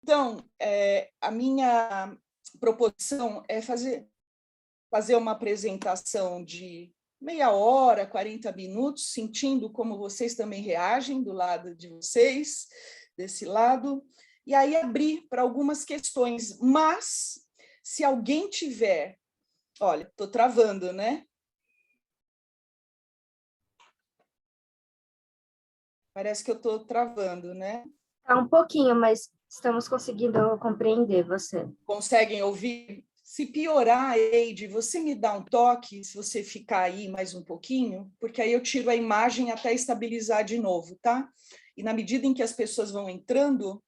Então, a minha proposição é fazer uma apresentação de meia hora, 40 minutos, sentindo como vocês também reagem do lado de vocês, desse lado, e aí abrir para algumas questões. Mas, se alguém tiver... Olha, estou travando, né? Parece que eu estou travando, né? Tá um pouquinho, mas estamos conseguindo compreender você. Conseguem ouvir? Se piorar, Eide, você me dá um toque, se você ficar aí mais um pouquinho, porque aí eu tiro a imagem até estabilizar de novo, tá? E na medida em que as pessoas vão entrando,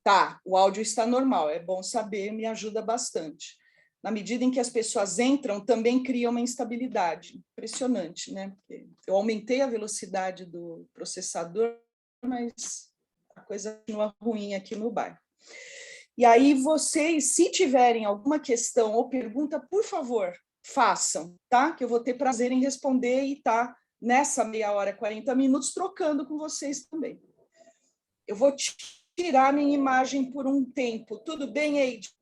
tá, o áudio está normal, é bom saber, me ajuda bastante. Na medida em que as pessoas entram, também cria uma instabilidade. Impressionante, né? Porque eu aumentei a velocidade do processador, mas a coisa continua ruim aqui no bairro. E aí vocês, se tiverem alguma questão ou pergunta, por favor, façam, tá? Que eu vou ter prazer em responder e tá nessa meia hora, 40 minutos, trocando com vocês também. Eu vou tirar minha imagem por um tempo. Tudo bem, Eide?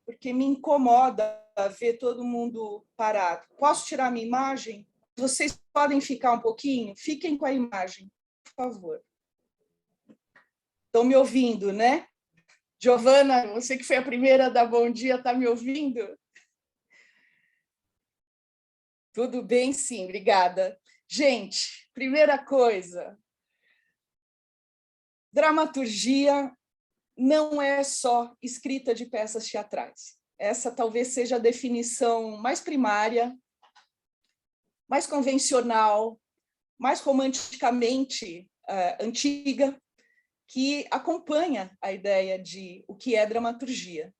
Porque me incomoda ver todo mundo parado. Posso tirar minha imagem? Vocês podem ficar um pouquinho? Fiquem com a imagem, por favor. Estão me ouvindo, né? Giovana, você que foi a primeira a dar bom dia, está me ouvindo? Tudo bem, sim, obrigada. Gente, primeira coisa, dramaturgia não é só escrita de peças teatrais. Essa talvez seja a definição mais primária, mais convencional, mais romanticamente antiga, que acompanha a ideia de o que é dramaturgia.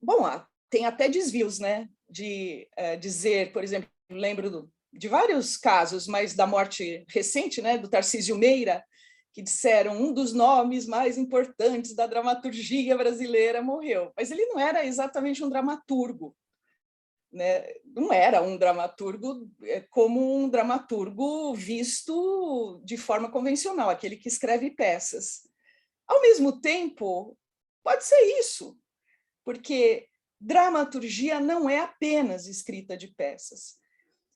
Bom, tem até desvios, né? De dizer, por exemplo, lembro de vários casos, mas da morte recente, né, do Tarcísio Meira, que disseram um dos nomes mais importantes da dramaturgia brasileira morreu. Mas ele não era exatamente um dramaturgo, né? Não era um dramaturgo como um dramaturgo visto de forma convencional, aquele que escreve peças. Ao mesmo tempo, pode ser isso, porque dramaturgia não é apenas escrita de peças.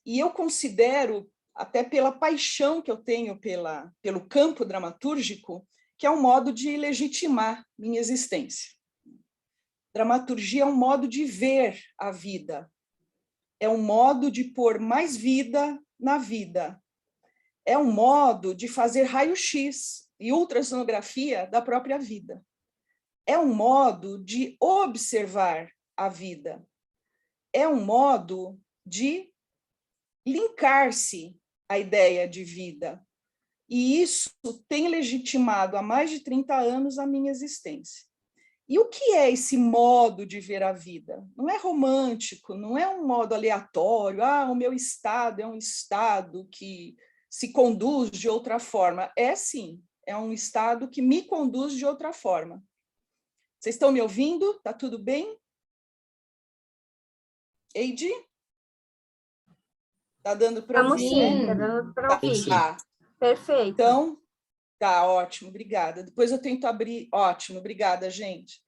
E eu considero, até pela paixão que eu tenho pelo campo dramatúrgico, que é um modo de legitimar minha existência. Dramaturgia é um modo de ver a vida, é um modo de pôr mais vida na vida, é um modo de fazer raio-x e ultrassonografia da própria vida. É um modo de observar a vida, é um modo de linkar-se à ideia de vida. E isso tem legitimado há mais de 30 anos a minha existência. E o que é esse modo de ver a vida? Não é romântico, não é um modo aleatório, o meu estado é um estado que se conduz de outra forma. É sim, é um estado que me conduz de outra forma. Vocês estão me ouvindo? Está tudo bem? Eide? Está dando para ouvir, sim, né? está dando para ouvir. Tá. Perfeito. Então, tá, ótimo, obrigada. Depois eu tento abrir. Ótimo, obrigada, gente.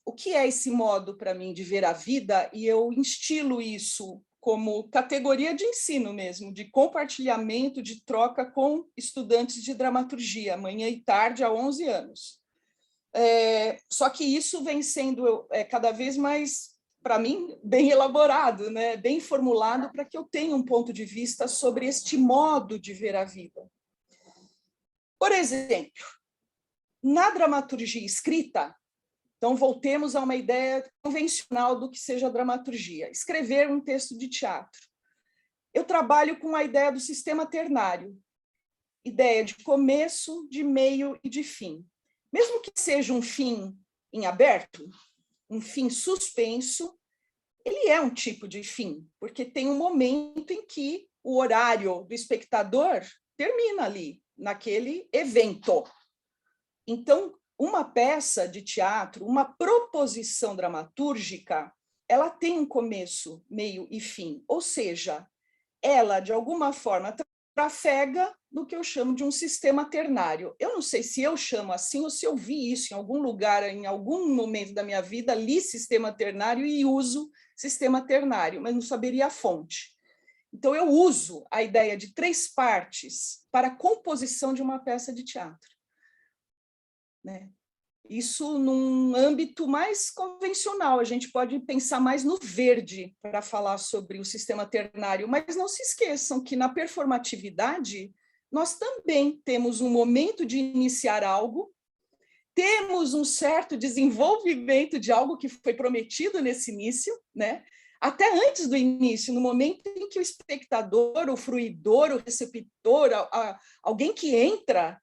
O que é esse modo para mim de ver a vida? E eu instilo isso como categoria de ensino mesmo, de compartilhamento, de troca com estudantes de dramaturgia, manhã e tarde, há 11 anos. Só que isso vem sendo cada vez mais, para mim, bem elaborado, né? Bem formulado, para que eu tenha um ponto de vista sobre este modo de ver a vida. Por exemplo, na dramaturgia escrita, então voltemos a uma ideia convencional do que seja dramaturgia, escrever um texto de teatro. Eu trabalho com a ideia do sistema ternário, ideia de começo, de meio e de fim. Mesmo que seja um fim em aberto, um fim suspenso, ele é um tipo de fim, porque tem um momento em que o horário do espectador termina ali, naquele evento. Então, uma peça de teatro, uma proposição dramatúrgica, ela tem um começo, meio e fim, ou seja, ela, de alguma forma, trafega no que eu chamo de um sistema ternário. Eu não sei se eu chamo assim ou se eu vi isso em algum lugar, em algum momento da minha vida, li sistema ternário e uso sistema ternário, mas não saberia a fonte. Então, eu uso a ideia de 3 partes para a composição de uma peça de teatro, né? Isso num âmbito mais convencional, a gente pode pensar mais no verde para falar sobre o sistema ternário, mas não se esqueçam que na performatividade nós também temos um momento de iniciar algo, temos um certo desenvolvimento de algo que foi prometido nesse início, né? Até antes do início, no momento em que o espectador, o fruidor, o receptor, alguém que entra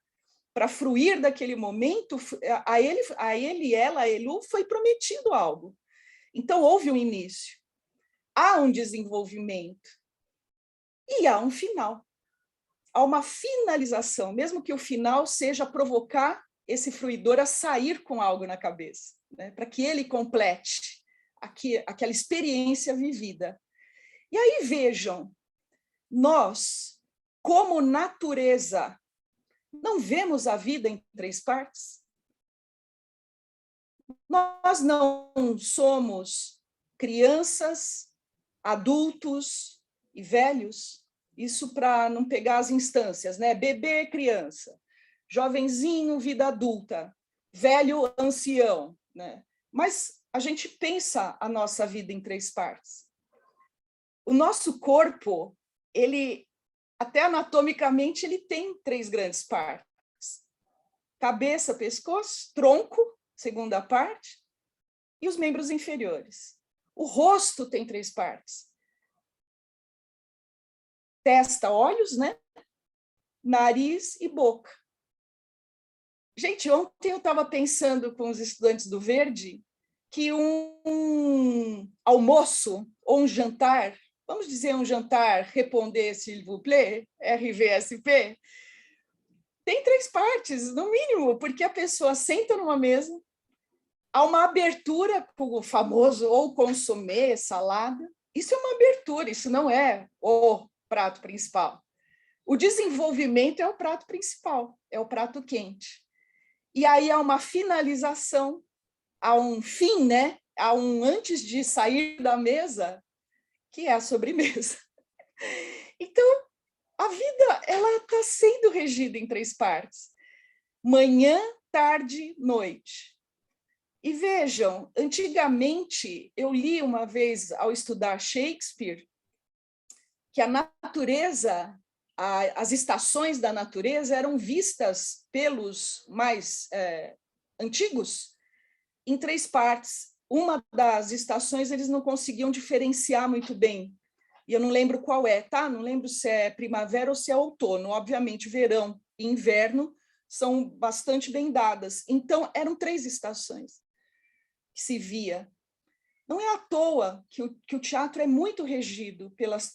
para fruir daquele momento, a ele, ela, a Elu, foi prometido algo. Então, houve um início, há um desenvolvimento e há um final. Há uma finalização, mesmo que o final seja provocar esse fruidor a sair com algo na cabeça, né, para que ele complete aquela experiência vivida. E aí, vejam, nós, como natureza, não vemos a vida em 3 partes? Nós não somos crianças, adultos e velhos? Isso para não pegar as instâncias, né? Bebê, criança, jovenzinho, vida adulta, velho, ancião, né? Mas a gente pensa a nossa vida em 3 partes. O nosso corpo, ele, até anatomicamente, ele tem 3 grandes partes. Cabeça, pescoço, tronco, segunda parte, e os membros inferiores. O rosto tem 3 partes. Testa, olhos, né? Nariz e boca. Gente, ontem eu estava pensando com os estudantes do Verde que um almoço ou um jantar, vamos dizer um jantar, répondez s'il vous plaît, RVSP, tem 3 partes, no mínimo, porque a pessoa senta numa mesa, há uma abertura com o famoso ou consomé, salada. Isso é uma abertura, isso não é o prato principal. O desenvolvimento é o prato principal, é o prato quente. E aí há uma finalização, há um fim, né? Há um antes de sair da mesa, que é a sobremesa. Então, a vida ela está sendo regida em 3 partes. Manhã, tarde, noite. E vejam, antigamente, eu li uma vez, ao estudar Shakespeare, que a natureza, as estações da natureza eram vistas pelos mais antigos em 3 partes. Uma das estações eles não conseguiam diferenciar muito bem. E eu não lembro qual é, tá? Não lembro se é primavera ou se é outono. Obviamente, verão e inverno são bastante bem dadas. Então, eram 3 estações que se via. Não é à toa que o teatro é muito regido pelas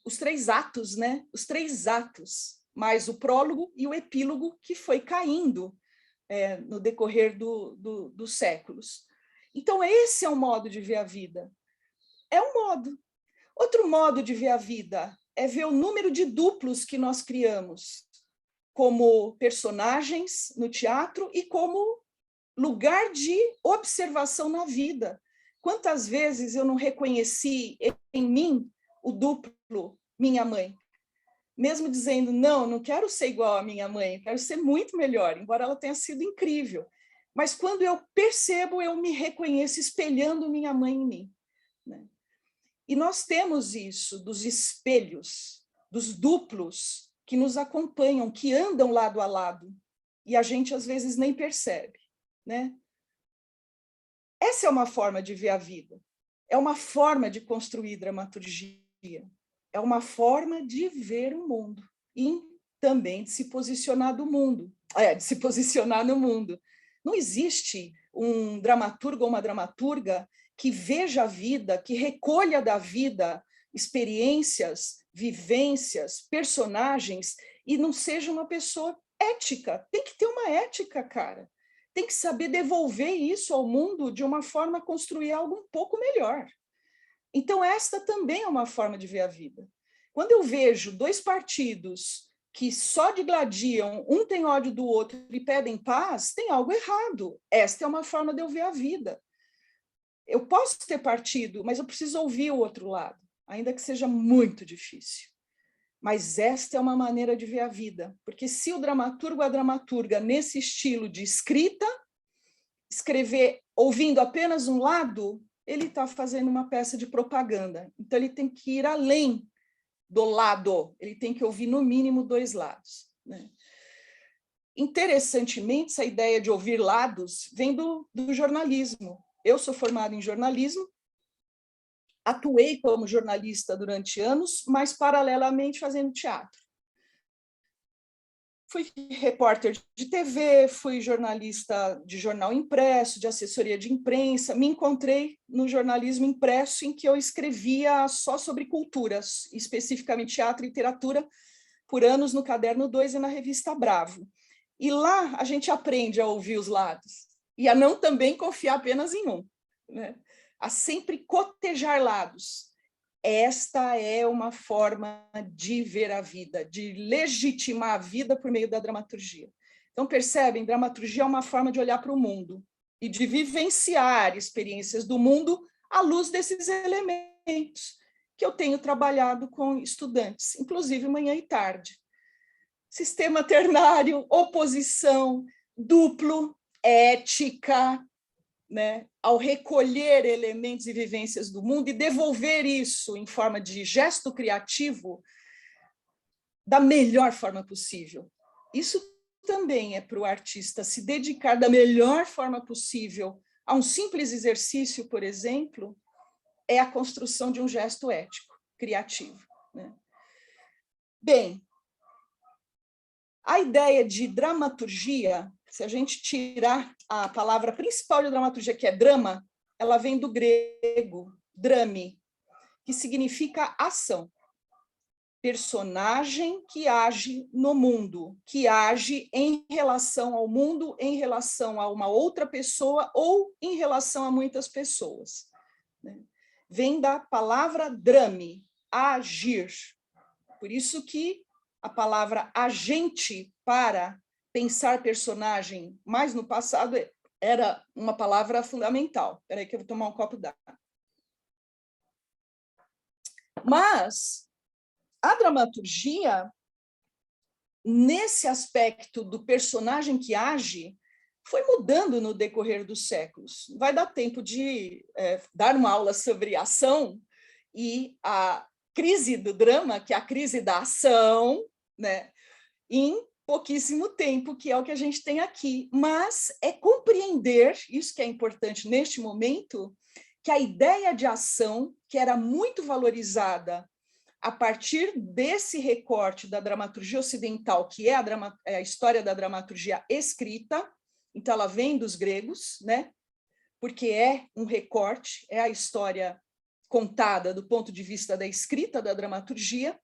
os 3 atos, né? Os 3 atos, mais o prólogo e o epílogo que foi caindo no decorrer dos séculos. Então, esse é um modo de ver a vida. É um modo. Outro modo de ver a vida é ver o número de duplos que nós criamos como personagens no teatro e como lugar de observação na vida. Quantas vezes eu não reconheci em mim o duplo, minha mãe? Mesmo dizendo, não quero ser igual à minha mãe, quero ser muito melhor, embora ela tenha sido incrível. Mas quando eu percebo, eu me reconheço espelhando minha mãe em mim, né? E nós temos isso dos espelhos, dos duplos que nos acompanham, que andam lado a lado, e a gente às vezes nem percebe, né? Essa é uma forma de ver a vida, é uma forma de construir dramaturgia, é uma forma de ver o mundo e também de se posicionar do mundo, de se posicionar no mundo. Não existe um dramaturgo ou uma dramaturga que veja a vida, que recolha da vida experiências, vivências, personagens e não seja uma pessoa ética. Tem que ter uma ética, cara. Tem que saber devolver isso ao mundo de uma forma a construir algo um pouco melhor. Então, esta também é uma forma de ver a vida. Quando eu vejo 2 partidos que só digladiam, um tem ódio do outro e pedem paz, tem algo errado. Esta é uma forma de eu ver a vida. Eu posso ter partido, mas eu preciso ouvir o outro lado, ainda que seja muito difícil. Mas esta é uma maneira de ver a vida, porque se o dramaturgo ou a dramaturga, nesse estilo de escrita, escrever ouvindo apenas um lado, ele está fazendo uma peça de propaganda. Então, ele tem que ir além do lado, ele tem que ouvir no mínimo 2 lados, né? Interessantemente, essa ideia de ouvir lados vem do jornalismo. Eu sou formada em jornalismo, atuei como jornalista durante anos, mas paralelamente fazendo teatro. Fui repórter de TV, fui jornalista de jornal impresso, de assessoria de imprensa, me encontrei no jornalismo impresso em que eu escrevia só sobre culturas, especificamente teatro e literatura, por anos no Caderno 2 e na revista Bravo. E lá a gente aprende a ouvir os lados e a não também confiar apenas em um, né? A sempre cotejar lados. Esta é uma forma de ver a vida, de legitimar a vida por meio da dramaturgia. Então, percebem, dramaturgia é uma forma de olhar para o mundo e de vivenciar experiências do mundo à luz desses elementos que eu tenho trabalhado com estudantes, inclusive manhã e tarde. Sistema ternário, oposição, duplo, ética, né, ao recolher elementos e vivências do mundo e devolver isso em forma de gesto criativo da melhor forma possível. Isso também é para o artista se dedicar da melhor forma possível a um simples exercício, por exemplo, é a construção de um gesto ético, criativo, né? Bem, a ideia de dramaturgia, se a gente tirar a palavra principal de dramaturgia, que é drama, ela vem do grego, drame, que significa ação. Personagem que age no mundo, que age em relação ao mundo, em relação a uma outra pessoa ou em relação a muitas pessoas. Vem da palavra drame, agir. Por isso que a palavra agente para pensar personagem, mais no passado, era uma palavra fundamental. Espera aí que eu vou tomar um copo d'água. Mas a dramaturgia, nesse aspecto do personagem que age, foi mudando no decorrer dos séculos. Vai dar tempo de dar uma aula sobre ação e a crise do drama, que é a crise da ação, né, em pouquíssimo tempo, que é o que a gente tem aqui. Mas é compreender, isso que é importante neste momento, que a ideia de ação, que era muito valorizada a partir desse recorte da dramaturgia ocidental, que é a história da dramaturgia escrita, então ela vem dos gregos, né? Porque é um recorte, é a história contada do ponto de vista da escrita da dramaturgia,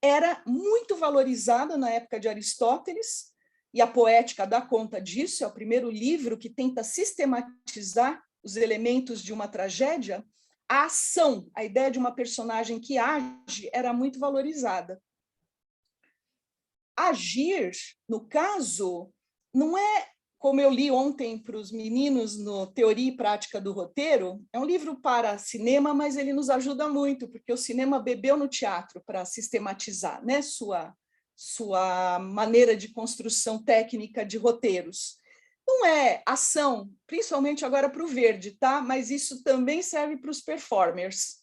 era muito valorizada na época de Aristóteles, e a Poética dá conta disso, é o primeiro livro que tenta sistematizar os elementos de uma tragédia. A ação, a ideia de uma personagem que age, era muito valorizada. Agir, no caso, não é, como eu li ontem para os meninos no Teoria e Prática do Roteiro, é um livro para cinema, mas ele nos ajuda muito, porque o cinema bebeu no teatro para sistematizar, né, sua maneira de construção técnica de roteiros. Não é ação, principalmente agora para o verde, tá? Mas isso também serve para os performers,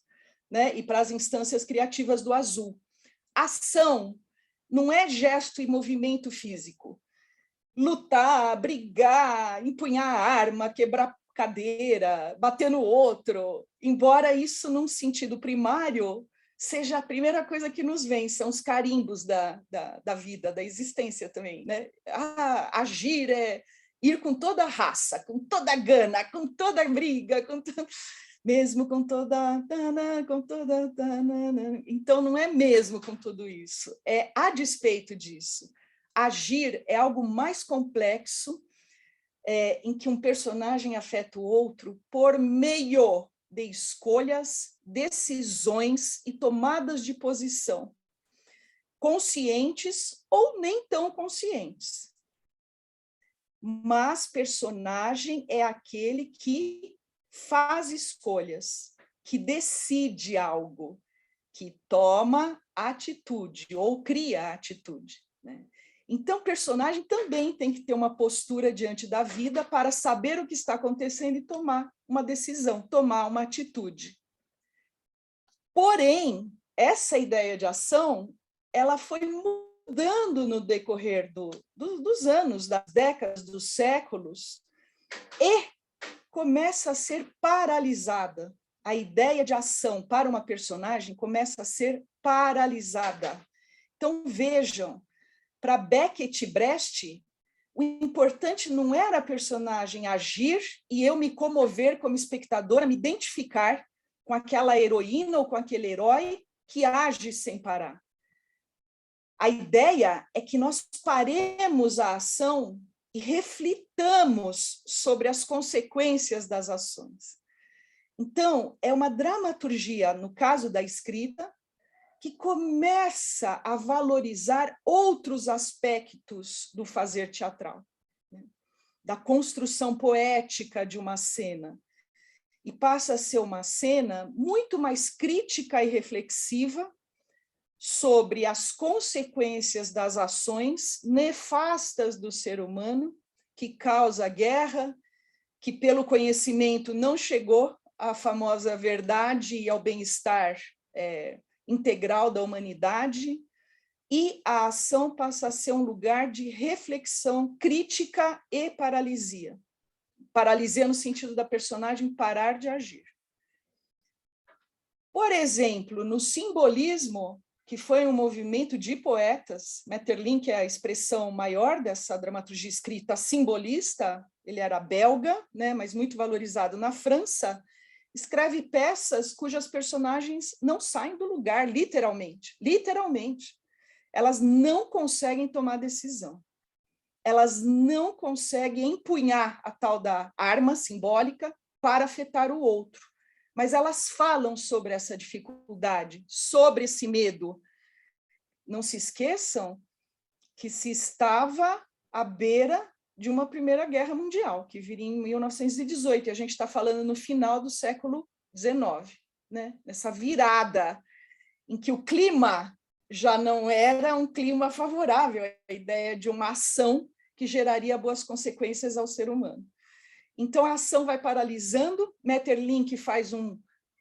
né, e para as instâncias criativas do azul. Ação não é gesto e movimento físico. Lutar, brigar, empunhar a arma, quebrar cadeira, bater no outro, embora isso, num sentido primário, seja a primeira coisa que nos vem, são os carimbos da vida, da existência também, né? Agir é ir com toda a raça, com toda a gana, com toda a briga, mesmo com toda... Então, não é mesmo com tudo isso, é a despeito disso. Agir é algo mais complexo, em que um personagem afeta o outro por meio de escolhas, decisões e tomadas de posição. conscientes ou nem tão conscientes. Mas personagem é aquele que faz escolhas, que decide algo, que toma atitude ou cria atitude, né? Então, personagem também tem que ter uma postura diante da vida para saber o que está acontecendo e tomar uma decisão, tomar uma atitude. Porém, essa ideia de ação, ela foi mudando no decorrer dos anos, das décadas, dos séculos, e começa a ser paralisada. A ideia de ação para uma personagem começa a ser paralisada. Então, vejam, para Beckett e Brecht, o importante não era a personagem agir e eu me comover como espectadora, me identificar com aquela heroína ou com aquele herói que age sem parar. A ideia é que nós paremos a ação e reflitamos sobre as consequências das ações. Então, é uma dramaturgia, no caso da escrita, que começa a valorizar outros aspectos do fazer teatral, né? Da construção poética de uma cena, e passa a ser uma cena muito mais crítica e reflexiva sobre as consequências das ações nefastas do ser humano, que causa guerra, que pelo conhecimento não chegou à famosa verdade e ao bem-estar integral da humanidade, e a ação passa a ser um lugar de reflexão crítica e paralisia. Paralisia no sentido da personagem parar de agir. Por exemplo, no simbolismo, que foi um movimento de poetas, Maeterlinck é a expressão maior dessa dramaturgia escrita simbolista, ele era belga, né, mas muito valorizado na França, escreve peças cujas personagens não saem do lugar, literalmente. Literalmente. Elas não conseguem tomar decisão. Elas não conseguem empunhar a tal da arma simbólica para afetar o outro. Mas elas falam sobre essa dificuldade, sobre esse medo. Não se esqueçam que se estava à beira de uma Primeira Guerra Mundial, que viria em 1918, e a gente está falando no final do século XIX, né? Nessa virada em que o clima já não era um clima favorável à ideia de uma ação que geraria boas consequências ao ser humano. Então, a ação vai paralisando, Maeterlinck faz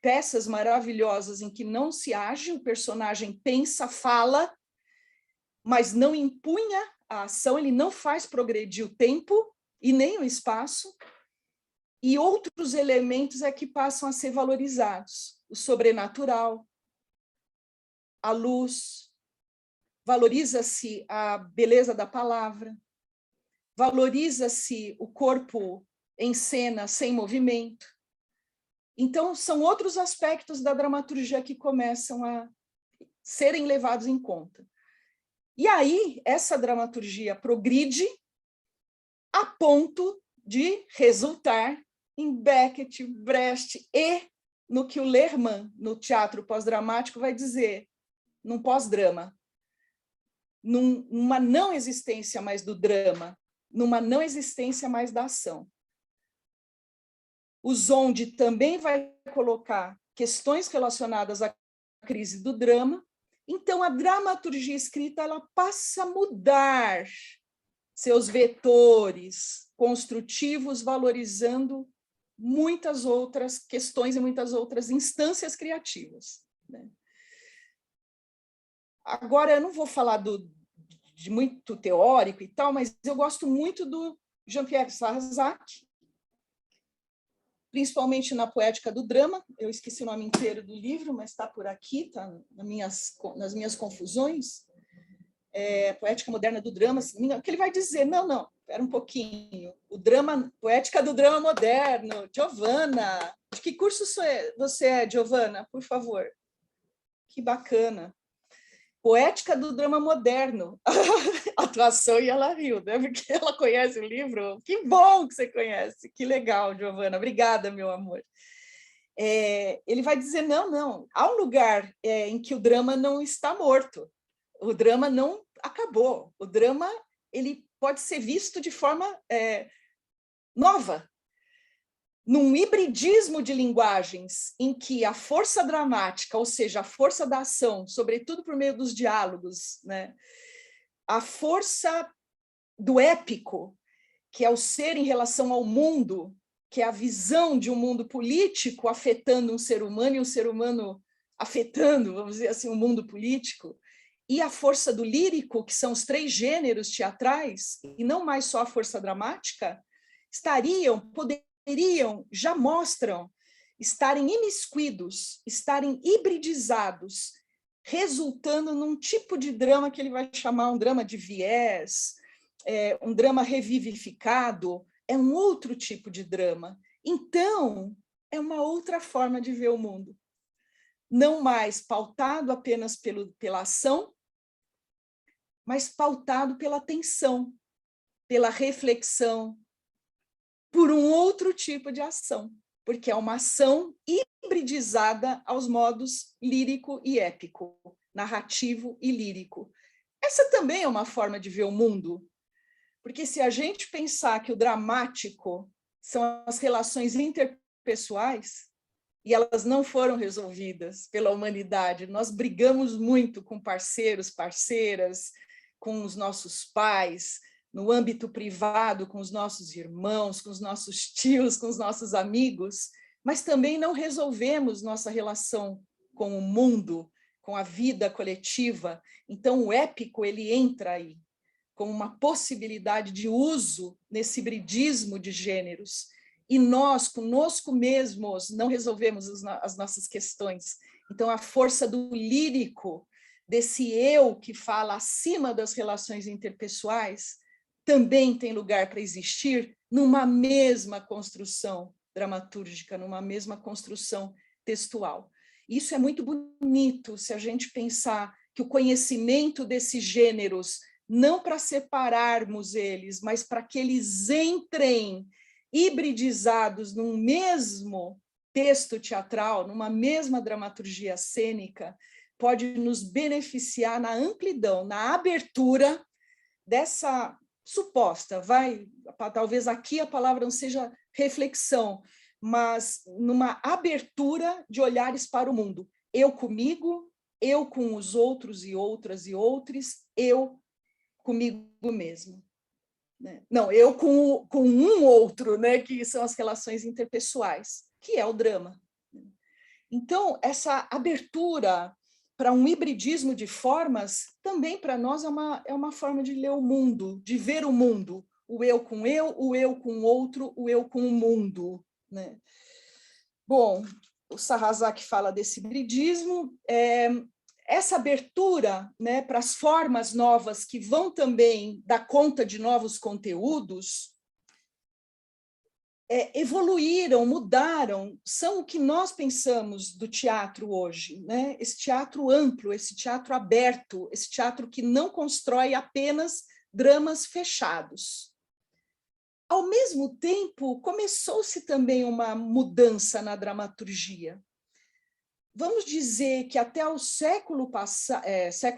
peças maravilhosas em que não se age, o personagem pensa, fala, mas não impunha a ação, ele não faz progredir o tempo e nem o espaço, e outros elementos é que passam a ser valorizados. O sobrenatural, a luz, valoriza-se a beleza da palavra, valoriza-se o corpo em cena, sem movimento. Então, são outros aspectos da dramaturgia que começam a serem levados em conta. E aí, essa dramaturgia progride a ponto de resultar em Beckett, Brecht e no que o Lehrmann, no teatro pós-dramático, vai dizer, num pós-drama, numa não existência mais do drama, numa não existência mais da ação. O Zonde também vai colocar questões relacionadas à crise do drama. Então, a dramaturgia escrita ela passa a mudar seus vetores construtivos, valorizando muitas outras questões e muitas outras instâncias criativas, né? Agora, eu não vou falar de muito teórico e tal, mas eu gosto muito do Jean-Pierre Sarrazac, principalmente na Poética do Drama. Eu esqueci o nome inteiro do livro, mas está por aqui, está nas minhas confusões. Poética Moderna do Drama, que ele vai dizer, não, espera um pouquinho, Poética do Drama Moderno, Giovanna, de que curso você é, Giovanna, por favor? Que bacana. Poética do Drama Moderno, atuação, e ela riu, né? Porque ela conhece o livro. Que bom que você conhece, que legal, Giovanna, obrigada, meu amor. Ele vai dizer, não, há um lugar em que o drama não está morto. O drama não acabou. O drama ele pode ser visto de forma nova, num hibridismo de linguagens em que a força dramática, ou seja, a força da ação, sobretudo por meio dos diálogos, né? A força do épico, que é o ser em relação ao mundo, que é a visão de um mundo político afetando um ser humano e um ser humano afetando, vamos dizer assim, o mundo político, e a força do lírico, que são os 3 gêneros teatrais, e não mais só a força dramática, poderiam, já mostram, estarem imiscuidos, estarem hibridizados, resultando num tipo de drama que ele vai chamar um drama de viés, um drama revivificado, é um outro tipo de drama. Então, é uma outra forma de ver o mundo. Não mais pautado apenas pela ação, mas pautado pela tensão, pela reflexão, por um outro tipo de ação, porque é uma ação hibridizada aos modos lírico e épico, narrativo e lírico. Essa também é uma forma de ver o mundo, porque se a gente pensar que o dramático são as relações interpessoais, e elas não foram resolvidas pela humanidade, nós brigamos muito com parceiros, parceiras, com os nossos pais, no âmbito privado, com os nossos irmãos, com os nossos tios, com os nossos amigos, mas também não resolvemos nossa relação com o mundo, com a vida coletiva. Então, o épico ele entra aí, como uma possibilidade de uso nesse hibridismo de gêneros. E nós, conosco mesmos, não resolvemos as nossas questões. Então, a força do lírico, desse eu que fala acima das relações interpessoais, também tem lugar para existir numa mesma construção dramatúrgica, numa mesma construção textual. Isso é muito bonito se a gente pensar que o conhecimento desses gêneros, não para separarmos eles, mas para que eles entrem hibridizados num mesmo texto teatral, numa mesma dramaturgia cênica, pode nos beneficiar na amplidão, na abertura dessa suposta, talvez aqui a palavra não seja reflexão, mas numa abertura de olhares para o mundo. Eu comigo, eu com os outros e outras e outros, eu comigo mesmo. Não, eu com um outro, né, que são as relações interpessoais, que é o drama. Então, essa abertura para um hibridismo de formas, também para nós é uma forma de ler o mundo, de ver o mundo. O eu com o outro, o eu com o mundo. Né? Bom, o Sarrazak fala desse hibridismo. Essa abertura, né, para as formas novas que vão também dar conta de novos conteúdos, evoluíram, mudaram, são o que nós pensamos do teatro hoje, né? Esse teatro amplo, esse teatro aberto, esse teatro que não constrói apenas dramas fechados. Ao mesmo tempo, começou-se também uma mudança na dramaturgia. Vamos dizer que até o século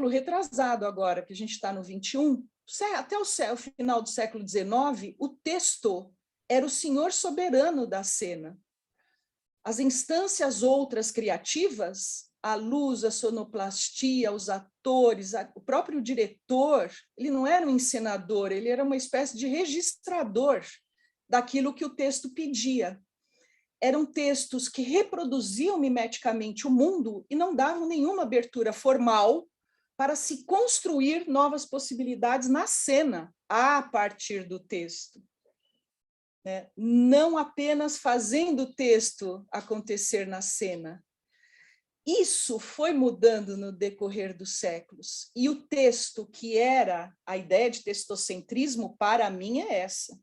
retrasado agora, que a gente está no 21, até o final do século XIX, o texto era o senhor soberano da cena. As instâncias outras criativas, a luz, a sonoplastia, os atores, o próprio diretor, ele não era um encenador, ele era uma espécie de registrador daquilo que o texto pedia. Eram textos que reproduziam mimeticamente o mundo e não davam nenhuma abertura formal para se construir novas possibilidades na cena, a partir do texto. Não apenas fazendo o texto acontecer na cena. Isso foi mudando no decorrer dos séculos. E o texto, que era a ideia de textocentrismo, para mim é essa.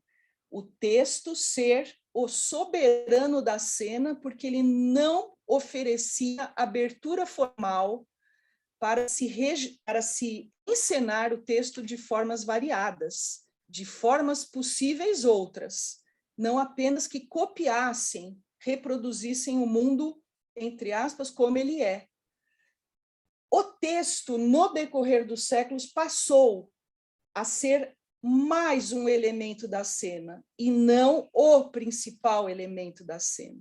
O texto ser o soberano da cena, porque ele não oferecia abertura formal para se encenar o texto de formas variadas, de formas possíveis outras, não apenas que copiassem, reproduzissem o mundo, entre aspas, como ele é. o texto, no decorrer dos séculos, passou a ser mais um elemento da cena, e não o principal elemento da cena.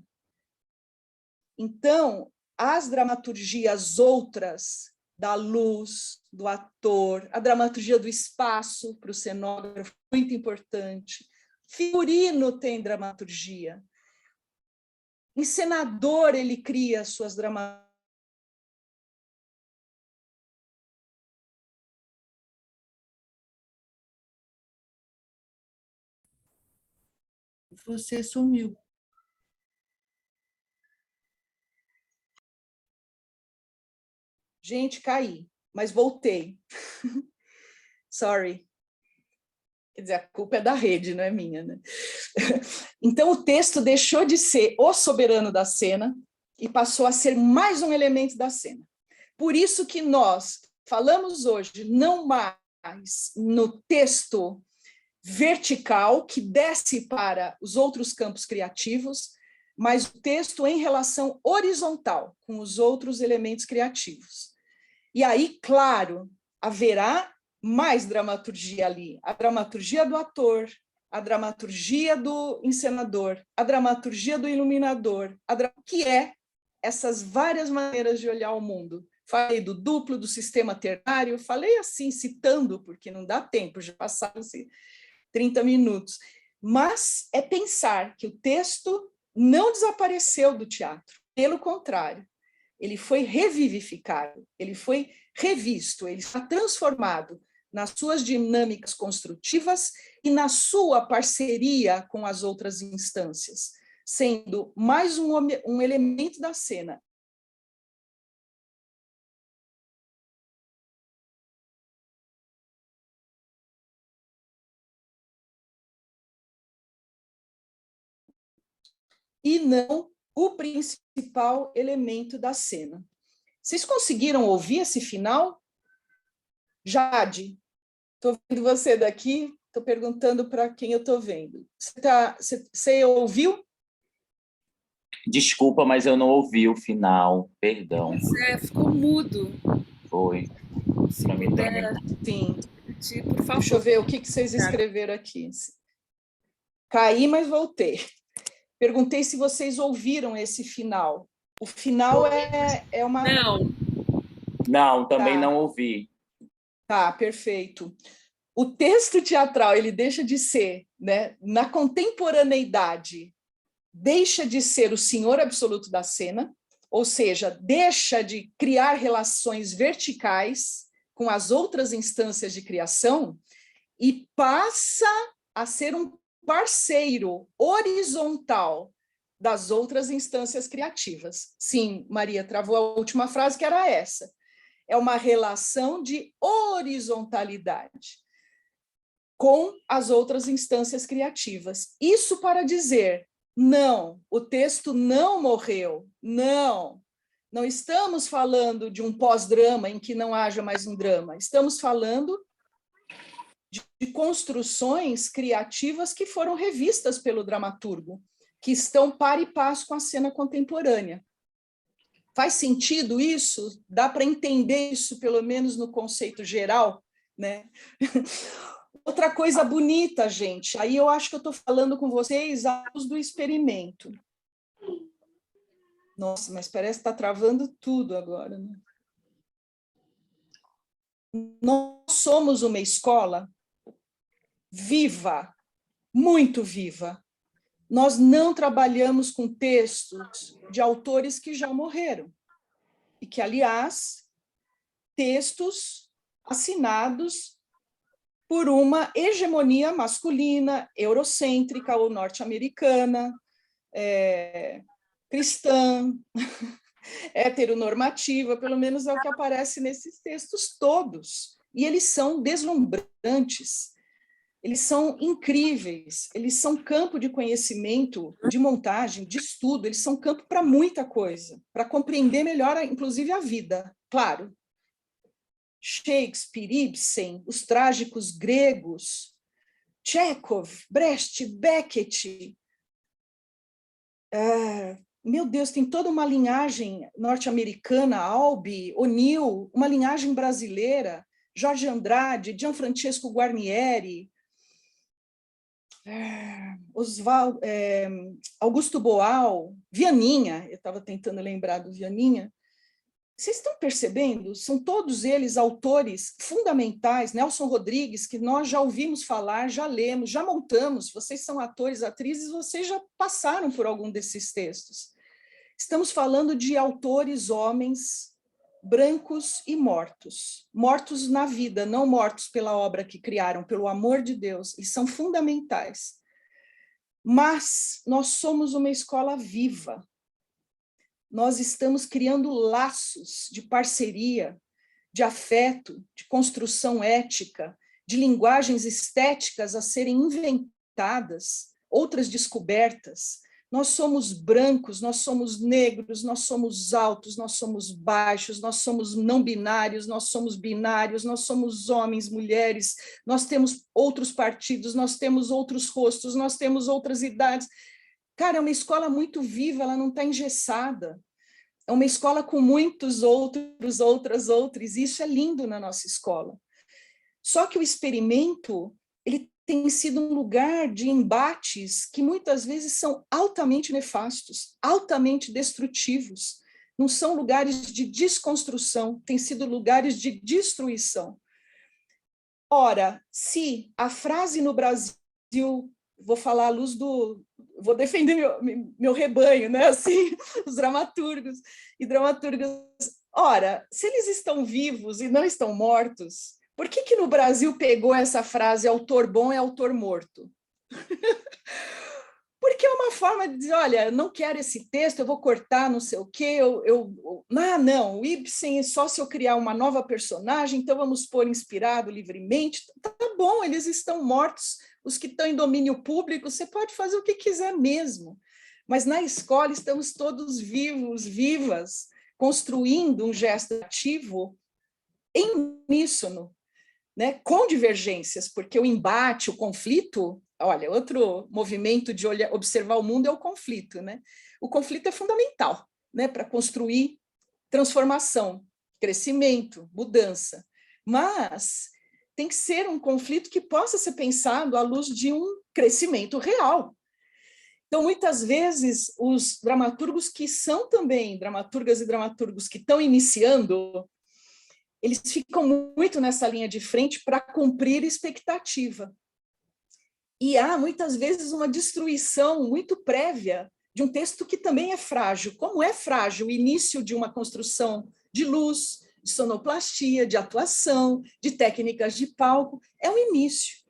Então, as dramaturgias outras, da luz, do ator, a dramaturgia do espaço para o cenógrafo, muito importante. Figurino tem dramaturgia. Encenador, ele cria suas dramaturgias. Você sumiu. Gente, caí, mas voltei. Sorry. Quer dizer, a culpa é da rede, não é minha, né? Então, o texto deixou de ser o soberano da cena e passou a ser mais um elemento da cena. Por isso que nós falamos hoje não mais no texto vertical, que desce para os outros campos criativos, mas o texto em relação horizontal com os outros elementos criativos. E aí, claro, haverá mais dramaturgia ali, a dramaturgia do ator, a dramaturgia do encenador, a dramaturgia do iluminador, que é essas várias maneiras de olhar o mundo. Falei do duplo, do sistema ternário, falei assim, citando, porque não dá tempo, já passaram-se 30 minutos. Mas é pensar que o texto não desapareceu do teatro, pelo contrário, ele foi revivificado, ele foi revisto, ele está transformado nas suas dinâmicas construtivas e na sua parceria com as outras instâncias, sendo mais um elemento da cena. E não o principal elemento da cena. Vocês conseguiram ouvir esse final? Jade, estou vendo você daqui, estou perguntando para quem eu estou vendo. Você ouviu? Desculpa, mas eu não ouvi o final, perdão. Você ficou mudo. Foi. Se puder, sim. Por favor. Deixa eu ver o que vocês escreveram aqui. Caí, mas voltei. Perguntei se vocês ouviram esse final. O final é uma... Não, também não ouvi. Tá, perfeito. O texto teatral, ele deixa de ser, né, na contemporaneidade, deixa de ser o senhor absoluto da cena, ou seja, deixa de criar relações verticais com as outras instâncias de criação e passa a ser um parceiro horizontal das outras instâncias criativas. Sim, Maria travou a última frase, que era essa. É uma relação de horizontalidade com as outras instâncias criativas. Isso para dizer, não, o texto não morreu, não estamos falando de um pós-drama em que não haja mais um drama, estamos falando de construções criativas que foram revistas pelo dramaturgo, que estão par e passo com a cena contemporânea. Faz sentido isso? Dá para entender isso, pelo menos no conceito geral, né? Outra coisa bonita, gente, aí eu acho que eu estou falando com vocês à luz do experimento. Nossa, mas parece que está travando tudo agora, né? Nós somos uma escola viva, muito viva. Nós não trabalhamos com textos de autores que já morreram. E que, aliás, textos assinados por uma hegemonia masculina, eurocêntrica ou norte-americana, cristã, heteronormativa, pelo menos é o que aparece nesses textos todos. E eles são deslumbrantes, eles são incríveis, eles são campo de conhecimento, de montagem, de estudo, eles são campo para muita coisa, para compreender melhor, inclusive, a vida, claro. Shakespeare, Ibsen, os trágicos gregos, Chekhov, Brecht, Beckett, meu Deus, tem toda uma linhagem norte-americana, Albee, O'Neill, uma linhagem brasileira, Jorge Andrade, Gianfrancesco Guarnieri, Augusto Boal, Vianinha, eu estava tentando lembrar do Vianinha. Vocês estão percebendo? São todos eles autores fundamentais, Nelson Rodrigues, que nós já ouvimos falar, já lemos, já montamos, vocês são atores, atrizes, vocês já passaram por algum desses textos. Estamos falando de autores, homens, brancos e mortos. Mortos na vida, não mortos pela obra que criaram, pelo amor de Deus, e são fundamentais. Mas nós somos uma escola viva. Nós estamos criando laços de parceria, de afeto, de construção ética, de linguagens estéticas a serem inventadas, outras descobertas. Nós somos brancos, nós somos negros, nós somos altos, nós somos baixos, nós somos não binários, nós somos binários, nós somos homens, mulheres, nós temos outros partidos, nós temos outros rostos, nós temos outras idades. Cara, é uma escola muito viva, ela não está engessada. É uma escola com muitos outros, e isso é lindo na nossa escola. Só que o experimento, ele tem sido um lugar de embates que muitas vezes são altamente nefastos, altamente destrutivos. Não são lugares de desconstrução, têm sido lugares de destruição. Ora, se a frase no Brasil, vou falar à luz do... Vou defender meu rebanho, né? Assim, os dramaturgos e dramaturgas. Ora, se eles estão vivos e não estão mortos, por que no Brasil pegou essa frase autor bom é autor morto? Porque é uma forma de dizer, olha, eu não quero esse texto, eu vou cortar não sei o quê, não, o Ibsen é só se eu criar uma nova personagem, então vamos pôr inspirado livremente. Tá bom, eles estão mortos, os que estão em domínio público, você pode fazer o que quiser mesmo. Mas na escola estamos todos vivos, vivas, construindo um gesto ativo em uníssono, né? Com divergências, porque o embate, o conflito... Olha, outro movimento de observar o mundo é o conflito, né? O conflito é fundamental, né, para construir transformação, crescimento, mudança. Mas tem que ser um conflito que possa ser pensado à luz de um crescimento real. Então, muitas vezes, os dramaturgos que são também dramaturgas e dramaturgos que estão iniciando, eles ficam muito nessa linha de frente para cumprir expectativa. E há, muitas vezes, uma destruição muito prévia de um texto que também é frágil. Como é frágil o início de uma construção de luz, de sonoplastia, de atuação, de técnicas de palco, é o início.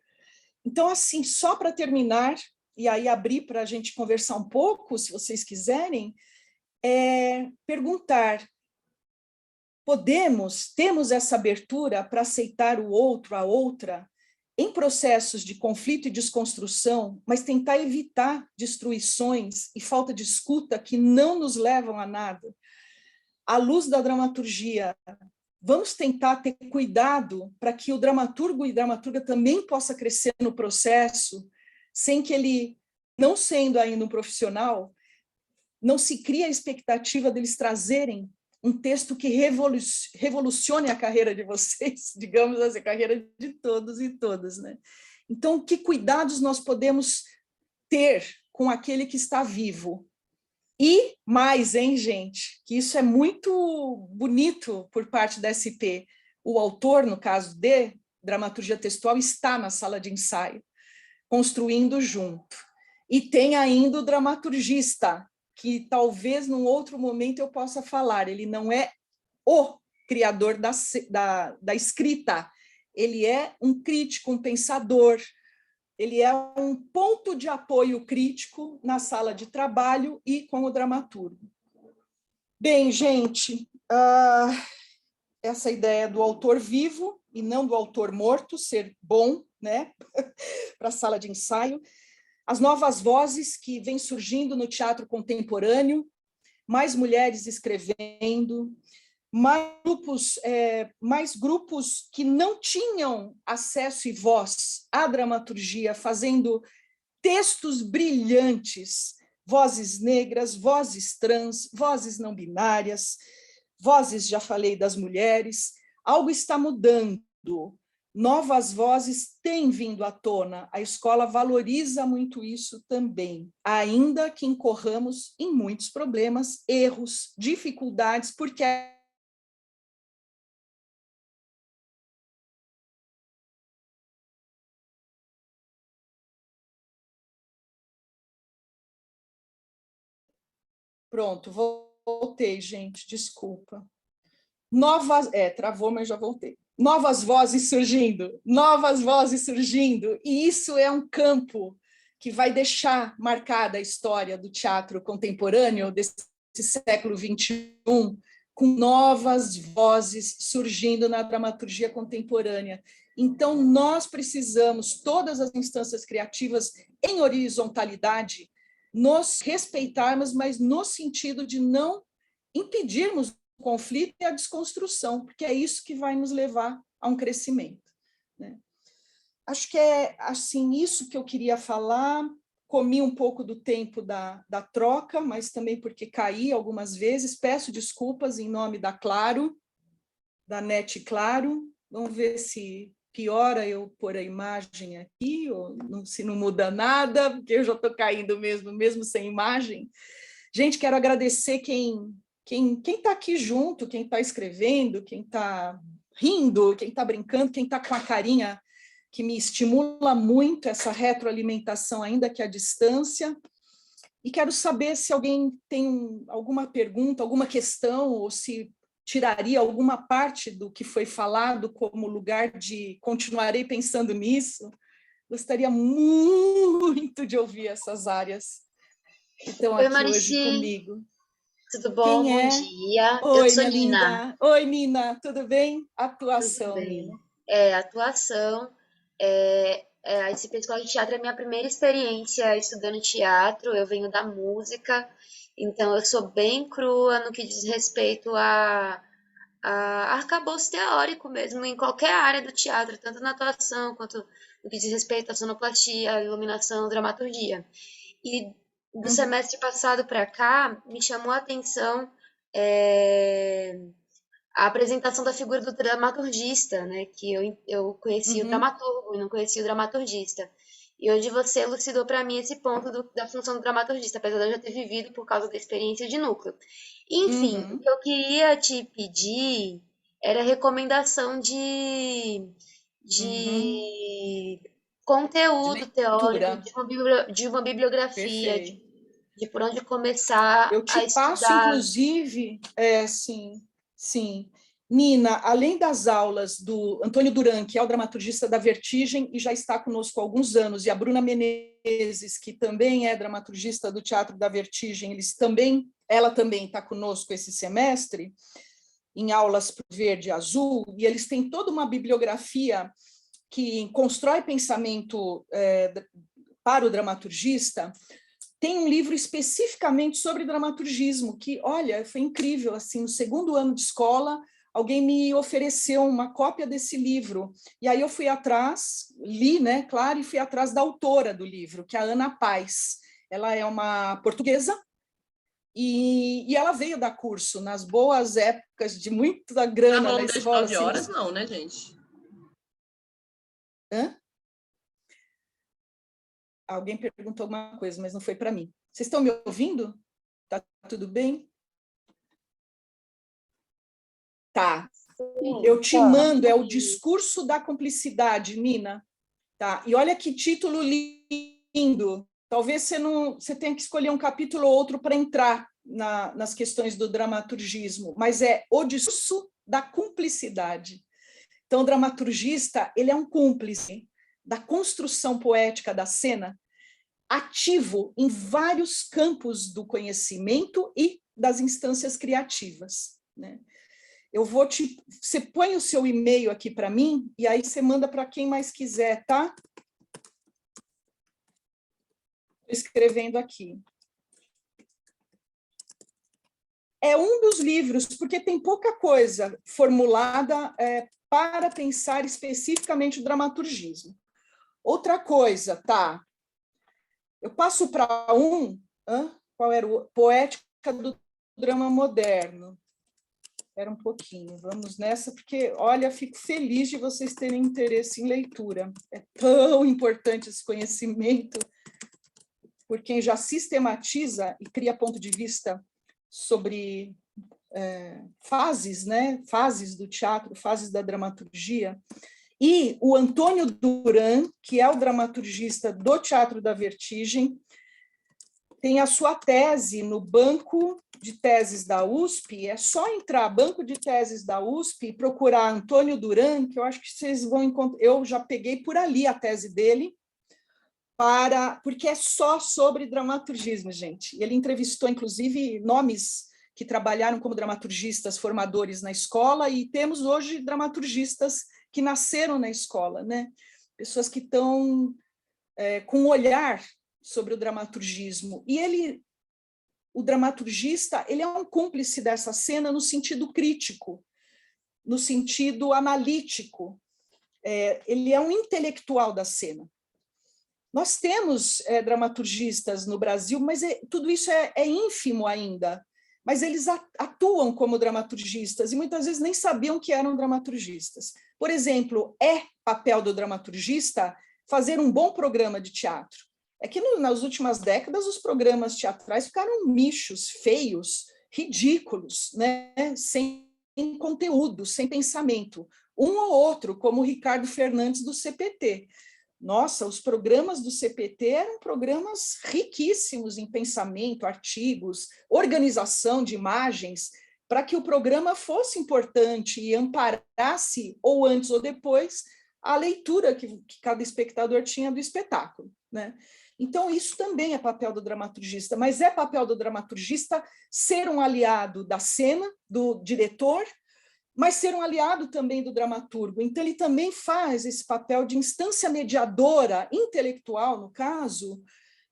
Então, assim, só para terminar, e aí abrir para a gente conversar um pouco, se vocês quiserem, perguntar, temos essa abertura para aceitar o outro, a outra, em processos de conflito e desconstrução, mas tentar evitar destruições e falta de escuta que não nos levam a nada. À luz da dramaturgia, vamos tentar ter cuidado para que o dramaturgo e dramaturga também possa crescer no processo, sem que ele, não sendo ainda um profissional, não se crie a expectativa deles trazerem um texto que revolucione a carreira de vocês, digamos assim, a carreira de todos e todas, né? Então, que cuidados nós podemos ter com aquele que está vivo? E mais, hein, gente, que isso é muito bonito por parte da SP. O autor, no caso de dramaturgia textual, está na sala de ensaio, construindo junto. E tem ainda o dramaturgista, que talvez num outro momento eu possa falar, ele não é o criador da escrita, ele é um crítico, um pensador, ele é um ponto de apoio crítico na sala de trabalho e com o dramaturgo. Bem, gente, essa ideia do autor vivo e não do autor morto, ser bom, né, para a sala de ensaio, as novas vozes que vêm surgindo no teatro contemporâneo, mais mulheres escrevendo, mais grupos que não tinham acesso e voz à dramaturgia, fazendo textos brilhantes, vozes negras, vozes trans, vozes não binárias, vozes, já falei, das mulheres. Algo está mudando. Novas vozes têm vindo à tona. A escola valoriza muito isso também, ainda que incorramos em muitos problemas, erros, dificuldades, porque pronto, voltei, gente, desculpa. Travou, mas já voltei. Novas vozes surgindo, e isso é um campo que vai deixar marcada a história do teatro contemporâneo desse século XXI, com novas vozes surgindo na dramaturgia contemporânea. Então, nós precisamos, todas as instâncias criativas, em horizontalidade, nos respeitarmos, mas no sentido de não impedirmos o conflito e a desconstrução, porque é isso que vai nos levar a um crescimento, né? Acho que é assim isso que eu queria falar. Comi um pouco do tempo da troca, mas também porque caí algumas vezes. Peço desculpas em nome da Claro, da NET Claro. Vamos ver se piora eu pôr a imagem aqui, ou não, se não muda nada, porque eu já estou caindo mesmo sem imagem. Gente, quero agradecer quem está aqui junto, quem está escrevendo, quem está rindo, quem está brincando, quem está com a carinha que me estimula muito, essa retroalimentação, ainda que à distância. E quero saber se alguém tem alguma pergunta, alguma questão, ou se tiraria alguma parte do que foi falado como lugar de continuarei pensando nisso. Gostaria muito de ouvir essas áreas que estão Oi, aqui Marici. hoje comigo. Tudo bom? Quem é? Bom dia. Oi, Eu sou minha Nina. linda. Oi, Nina, tudo bem? Tudo Atuação, bem. Nina. Atuação. A disciplina de escola de teatro é a minha primeira experiência estudando teatro. Eu venho da música, então eu sou bem crua no que diz respeito a arcabouço teórico mesmo, em qualquer área do teatro, tanto na atuação quanto no que diz respeito à sonoplastia, iluminação, dramaturgia. E do semestre passado para cá, me chamou a atenção a apresentação da figura do dramaturgista, né? Que eu conheci o dramaturgo e não conheci o dramaturgista. E hoje você elucidou para mim esse ponto da função do dramaturgista, apesar de eu já ter vivido por causa da experiência de núcleo. Enfim, o que eu queria te pedir era recomendação de conteúdo De teórico, leitura. de uma bibliografia, Perfeito. de por onde começar Eu a te passo, estudar. inclusive, sim. Nina, além das aulas do Antônio Duran, que é o dramaturgista da Vertigem e já está conosco há alguns anos, e a Bruna Menezes, que também é dramaturgista do Teatro da Vertigem, ela também está conosco esse semestre, em aulas para o Verde e Azul, e eles têm toda uma bibliografia que constrói pensamento para o dramaturgista. Tem um livro especificamente sobre dramaturgismo, que, olha, foi incrível, assim, no segundo ano de escola, alguém me ofereceu uma cópia desse livro, e aí eu fui atrás, li, né, claro, e fui atrás da autora do livro, que é a Ana Paz. Ela é uma portuguesa, e ela veio dar curso nas boas épocas de muita grana na escola. 9 horas, não, né, gente? Hã? Alguém perguntou alguma coisa, mas não foi para mim. Vocês estão me ouvindo? Tá tudo bem? Tá. Eu te mando, é o Discurso da Cumplicidade, Nina. Tá. E olha que título lindo. Talvez você tenha que escolher um capítulo ou outro para entrar nas questões do dramaturgismo, mas é o Discurso da Cumplicidade. Então, o dramaturgista, ele é um cúmplice da construção poética da cena, ativo em vários campos do conhecimento e das instâncias criativas, né? Você põe o seu e-mail aqui para mim, e aí você manda para quem mais quiser, tá? Estou escrevendo aqui. É um dos livros, porque tem pouca coisa formulada para pensar especificamente o dramaturgismo. Outra coisa, tá? Eu passo para Qual era o Poética do Drama Moderno? Espera um pouquinho, vamos nessa, porque, olha, fico feliz de vocês terem interesse em leitura. É tão importante esse conhecimento por quem já sistematiza e cria ponto de vista sobre fases, né? Fases do teatro, fases da dramaturgia. E o Antônio Duran, que é o dramaturgista do Teatro da Vertigem, tem a sua tese no banco de teses da USP. É só entrar banco de teses da USP e procurar Antônio Duran, que eu acho que vocês vão encontrar. Eu já peguei por ali a tese dele, porque é só sobre dramaturgismo, gente. Ele entrevistou, inclusive, nomes que trabalharam como dramaturgistas formadores na escola, e temos hoje dramaturgistas que nasceram na escola, né? Pessoas que estão com um olhar sobre o dramaturgismo. E o dramaturgista, ele é um cúmplice dessa cena no sentido crítico, no sentido analítico. Ele é um intelectual da cena. Nós temos dramaturgistas no Brasil, mas tudo isso é ínfimo ainda. Mas eles atuam como dramaturgistas e muitas vezes nem sabiam que eram dramaturgistas. Por exemplo, é papel do dramaturgista fazer um bom programa de teatro. É que nas últimas décadas os programas teatrais ficaram nichos feios, ridículos, né? Sem conteúdo, sem pensamento. Um ou outro, como o Ricardo Fernandes do CPT. Nossa, os programas do CPT eram programas riquíssimos em pensamento, artigos, organização de imagens, para que o programa fosse importante e amparasse, ou antes ou depois, a leitura que cada espectador tinha do espetáculo, né? Então, isso também é papel do dramaturgista, mas é papel do dramaturgista ser um aliado da cena, do diretor, mas ser um aliado também do dramaturgo. Então, ele também faz esse papel de instância mediadora, intelectual, no caso,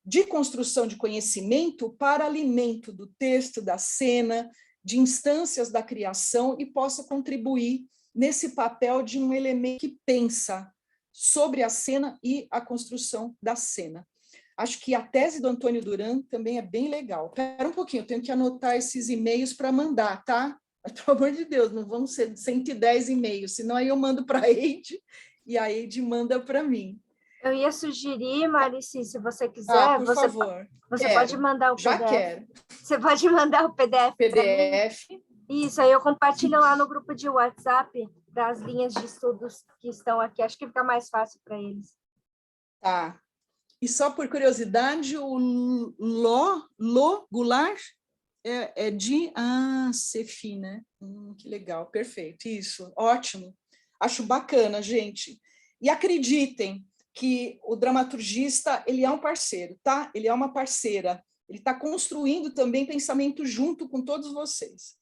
de construção de conhecimento para alimento do texto, da cena, de instâncias da criação, e possa contribuir nesse papel de um elemento que pensa sobre a cena e a construção da cena. Acho que a tese do Antônio Duran também é bem legal. Espera um pouquinho, eu tenho que anotar esses e-mails para mandar, tá? Mas, pelo amor de Deus, não vão ser 110 e-mails, senão aí eu mando para a Eide e a Eide manda para mim. Eu ia sugerir, Marici, se você quiser, por favor. Você pode mandar o PDF. Já quero. Você pode mandar o PDF para mim? Isso, aí eu compartilho lá no grupo de WhatsApp das linhas de estudos que estão aqui. Acho que fica mais fácil para eles. Tá. E só por curiosidade, o Lô Goulart é de Cefi, né? Que legal, perfeito, isso, ótimo. Acho bacana, gente. E acreditem que o dramaturgista, ele é um parceiro, tá? Ele é uma parceira. Ele está construindo também pensamento junto com todos vocês.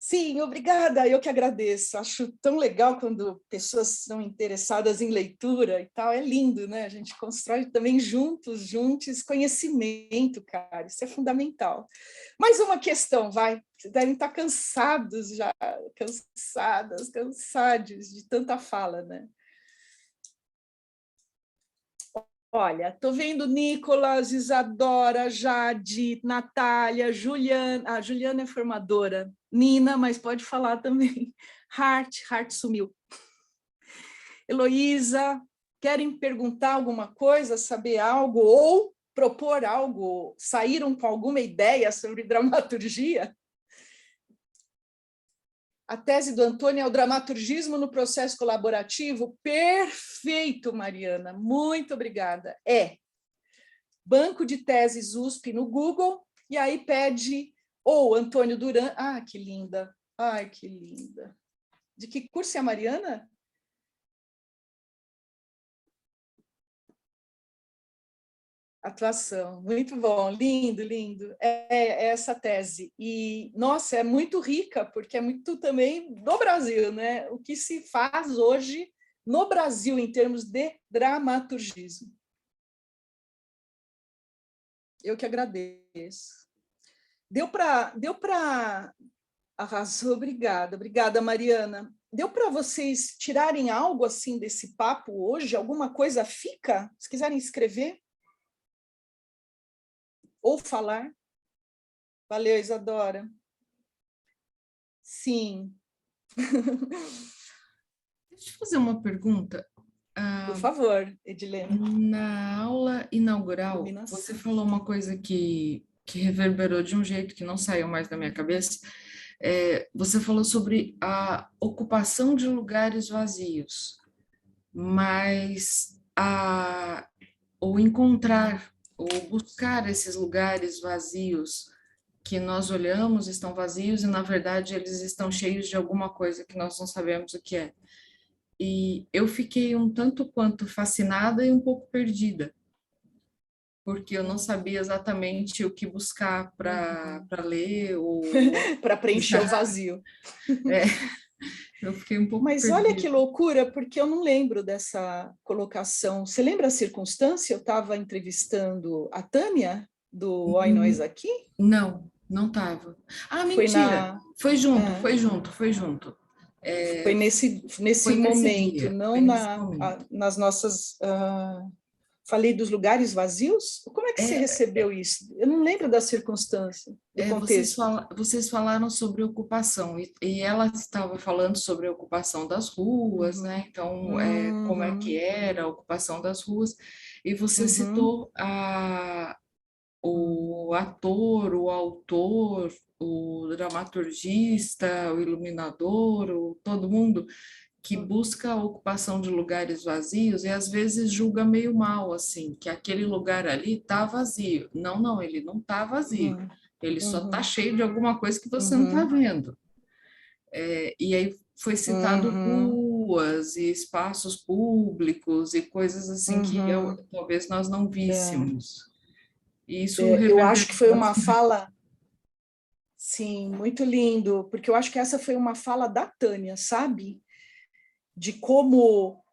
Sim, obrigada, eu que agradeço. Acho tão legal quando pessoas são interessadas em leitura e tal. É lindo, né? A gente constrói também juntos conhecimento, cara. Isso é fundamental. Mais uma questão, vai. Vocês devem estar cansados já, cansados de tanta fala, né? Olha, estou vendo Nicolas, Isadora, Jade, Natália, Juliana. A Juliana é formadora. Nina, mas pode falar também. Hart sumiu. Heloísa, querem perguntar alguma coisa, saber algo ou propor algo? Saíram com alguma ideia sobre dramaturgia? A tese do Antônio é o dramaturgismo no processo colaborativo? Perfeito, Mariana, muito obrigada. Banco de teses USP no Google, e aí pede, ou Antônio Duran, que linda, ai, que linda. De que curso é a Mariana? Atuação, muito bom, lindo, lindo. É essa tese. E, nossa, é muito rica, porque é muito também do Brasil, né? O que se faz hoje no Brasil em termos de dramaturgismo. Eu que agradeço. Deu para... Arrasou, obrigada, Mariana. Deu para vocês tirarem algo assim desse papo hoje? Alguma coisa fica? Se quiserem escrever? ou falar. Valeu, Isadora. Sim. Deixa eu fazer uma pergunta. Por favor, Edilene. Na aula inaugural, Iluminação. você falou uma coisa que reverberou de um jeito que não saiu mais da minha cabeça. Você falou sobre a ocupação de lugares vazios, mas ou encontrar, ou buscar esses lugares vazios que nós olhamos estão vazios e, na verdade, eles estão cheios de alguma coisa que nós não sabemos o que é. E eu fiquei um tanto quanto fascinada e um pouco perdida, porque eu não sabia exatamente o que buscar para ler ou para preencher o vazio. Eu fiquei um pouco Mas perdida. olha que loucura, porque eu não lembro dessa colocação. Você lembra a circunstância? Eu estava entrevistando a Tânia, do Oi Nós Aqui? Não estava. Ah, Foi mentira! Foi junto. Foi nesse Foi momento, dia, não foi nesse momento. nas nossas... falei dos lugares vazios? Como é que você recebeu isso? Eu não lembro da circunstância, do contexto. Vocês falaram sobre ocupação, e ela estava falando sobre a ocupação das ruas, né? Então, como é que era a ocupação das ruas, e você citou o ator, o autor, o dramaturgista, o iluminador, todo mundo que busca a ocupação de lugares vazios e às vezes julga meio mal, assim, que aquele lugar ali está vazio. Não, ele não está vazio. Ele só está cheio de alguma coisa que você não está vendo. E aí foi citado ruas e espaços públicos e coisas assim que talvez nós não víssemos. E isso eu acho que foi uma fala... Sim, muito lindo, porque eu acho que essa foi uma fala da Tânia, sabe? De como